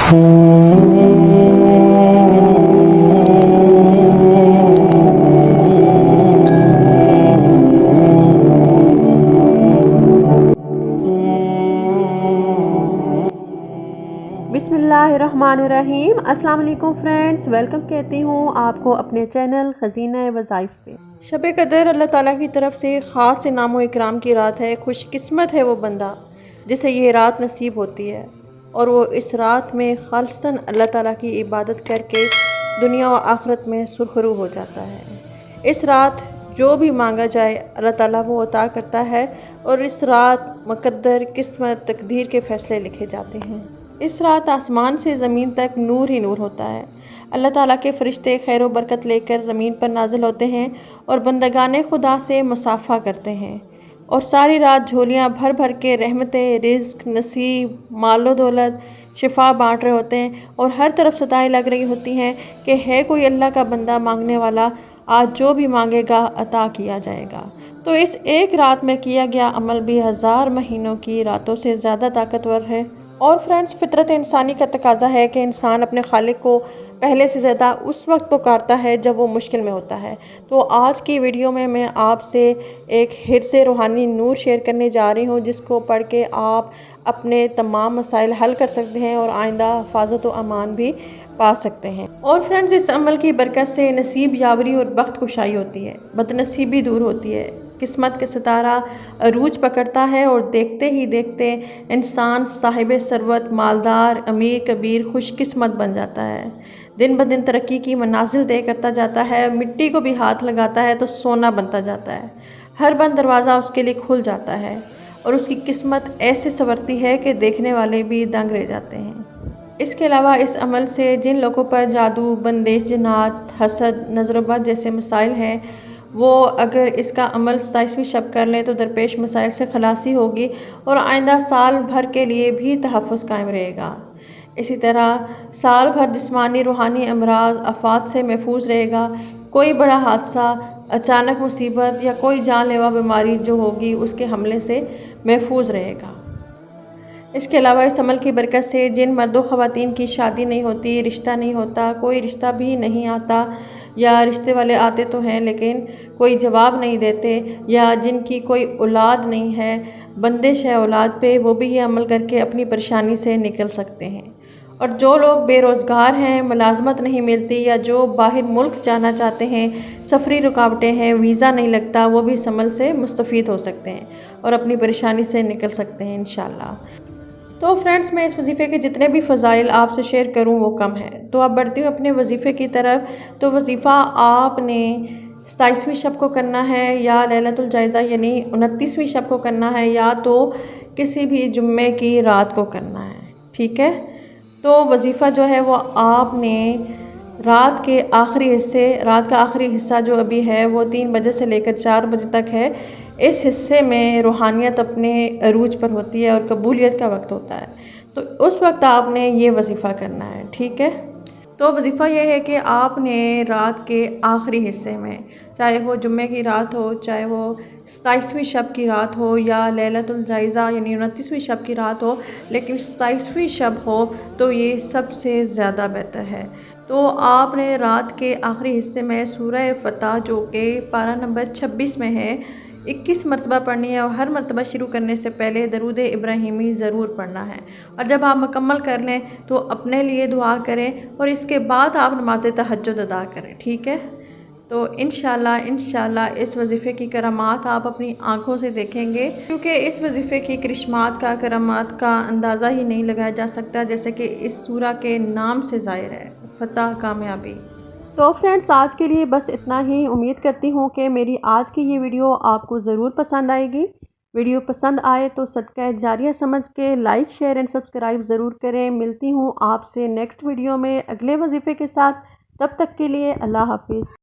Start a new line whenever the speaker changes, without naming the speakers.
बिस्मिल्लाहिर्रहमानिर्रहीम। अस्सलाम वालेकुम फ्रेंड्स, वेलकम कहती हूँ आपको अपने चैनल खजीना वज़ाइफ पे। शब कदर अल्लाह ताला की तरफ से ख़ास इनाम इकराम की रात है। खुशकिस्मत है वो बंदा जिसे ये रात नसीब होती है और वो इस रात में खालिसन अल्लाह ताला की इबादत करके दुनिया और आखिरत में सुरखरू हो जाता है। इस रात जो भी मांगा जाए अल्लाह ताला वो अता करता है और इस रात मुक़द्दर किस्मत तकदीर के फ़ैसले लिखे जाते हैं। इस रात आसमान से ज़मीन तक नूर ही नूर होता है। अल्लाह ताला के फ़रिश्ते खैर व बरकत लेकर ज़मीन पर नाजिल होते हैं और बंदगाने खुदा से मुसाफ़ा करते हैं और सारी रात झोलियाँ भर भर के रहमतें, रिज़्क़, नसीब, मालो दौलत, शिफा बाँट रहे होते हैं और हर तरफ सदाएं लग रही होती हैं कि है कोई अल्लाह का बंदा मांगने वाला, आज जो भी मांगेगा अता किया जाएगा। तो इस एक रात में किया गया अमल भी 1000 महीनों की रातों से ज़्यादा ताकतवर है। और फ्रेंड्स, फितरत इंसानी का तकाजा है कि इंसान अपने खालिक को पहले से ज़्यादा उस वक्त पुकारता है जब वो मुश्किल में होता है। तो आज की वीडियो में मैं आपसे एक हिर्स रूहानी नूर शेयर करने जा रही हूँ जिसको पढ़ के आप अपने तमाम मसाइल हल कर सकते हैं और आइंदा हिफाजत व अमान भी पा सकते हैं। और फ्रेंड्स, इस अमल की बरकत से नसीब यावरी और बख्त खुशाई होती है, बदनसीबी दूर होती है, किस्मत के सितारा अरूज पकड़ता है और देखते ही देखते इंसान साहिब सरवत, मालदार, अमीर, कबीर, खुशकिस्मत बन जाता है। दिन ब दिन तरक्की की मनाजिल तय करता जाता है। मिट्टी को भी हाथ लगाता है तो सोना बनता जाता है। हर बंद दरवाज़ा उसके लिए खुल जाता है और उसकी किस्मत ऐसे संवरती है कि देखने वाले भी दंग रह जाते हैं। इसके अलावा इस अमल से जिन लोगों पर जादू, बंदिश, जिन्नात, हसद, नज़र-ओ-बद जैसे मसाइल हैं, वो अगर इसका अमल 27वीं शब कर लें तो दरपेश मसाइल से खलासी होगी और आइंदा साल भर के लिए भी तहफ़्फ़ुज़ कायम रहेगा। इसी तरह साल भर जिस्मानी रूहानी अमराज, आफ़ात से महफूज रहेगा। कोई बड़ा हादसा, अचानक मुसीबत या कोई जानलेवा बीमारी जो होगी उसके हमले से महफूज रहेगा। इसके अलावा इस अमल की बरकत से जिन मर्दों ख़वातीन की शादी नहीं होती, रिश्ता नहीं होता, कोई रिश्ता भी नहीं आता या रिश्ते वाले आते तो हैं लेकिन कोई जवाब नहीं देते, या जिनकी कोई औलाद नहीं है, बंदिश है औलाद पे, वो भी ये अमल करके अपनी परेशानी से निकल सकते हैं। और जो लोग बेरोज़गार हैं, मुलाजमत नहीं मिलती या जो बाहर मुल्क जाना चाहते हैं, सफरी रुकावटें हैं, वीज़ा नहीं लगता, वो भी इस अमल से मुस्तफ़ीद हो सकते हैं और अपनी परेशानी से निकल सकते हैं इंशाअल्लाह। तो फ्रेंड्स, मैं इस वजीफ़े के जितने भी फ़ज़ाइल आपसे शेयर करूं वो कम है। तो अब बढ़ती हूँ अपने वजीफ़े की तरफ। तो वजीफ़ा आपने 27वीं शब को करना है या लैलतुल जायज़ा यानी 29वीं शब को करना है या तो किसी भी जुम्मे की रात को करना है, ठीक है। तो वजीफ़ा जो है वो आपने रात का आखिरी हिस्सा जो अभी है वो 3 बजे से लेकर 4 बजे तक है। इस हिस्से में रूहानियत अपने अरूज पर होती है और कबूलियत का वक्त होता है। तो उस वक्त आपने ये वजीफ़ा करना है, ठीक है। तो वजीफ़ा ये है कि आपने रात के आखिरी हिस्से में, चाहे वो जुम्मे की रात हो, चाहे वो 27वीं शब की रात हो या लैलतुल जायज़ा यानी 29वीं शब की रात हो, लेकिन 27वीं शब हो तो ये सबसे ज़्यादा बेहतर है। तो आपने रात के आखिरी हिस्से में सूरह फतह जो कि पारा नंबर 26 में है 21 मरतबा पढ़नी है और हर मरतबा शुरू करने से पहले दरूद इब्राहिमी ज़रूर पढ़ना है। और जब आप मुकम्मल कर लें तो अपने लिए दुआ करें और इसके बाद आप नमाज तहज्जुद अदा करें, ठीक है। तो इंशाल्लाह इस वजीफ़े की करामात आप अपनी आँखों से देखेंगे, क्योंकि इस वजीफ़े की करिश्मात का, करामात का अंदाज़ा ही नहीं लगाया जा सकता, जैसे कि इस सूरा के नाम से ज़ाहिर है, फतह, कामयाबी। तो फ्रेंड्स, आज के लिए बस इतना ही। उम्मीद करती हूँ कि मेरी आज की ये वीडियो आपको ज़रूर पसंद आएगी। वीडियो पसंद आए तो सदका जारिया समझ के लाइक, शेयर एंड सब्सक्राइब ज़रूर करें। मिलती हूँ आपसे नेक्स्ट वीडियो में अगले वजीफ़े के साथ। तब तक के लिए अल्लाह हाफिज़।